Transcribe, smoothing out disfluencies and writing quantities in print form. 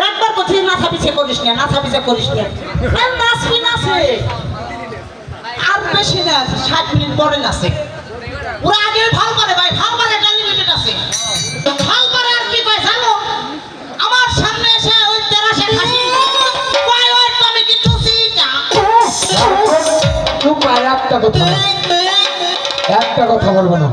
একবার কোথায় নাচা পিছে করিস না, নাচা পিছে করিস না। নাচবি নাচে, আর বেশি না, 60 মিনিট পরে নাচে। ওরা আগে ভাল করে ভাই, ভাল করে, এটা লিমিটেড আছে। ভাল করে আর কি কয় জানো? আমার সামনে এসে ওই তেরাশে খাসি কয়, ওই তুমি কি টুসি না? চুপ আর একটা কথা বলবো না।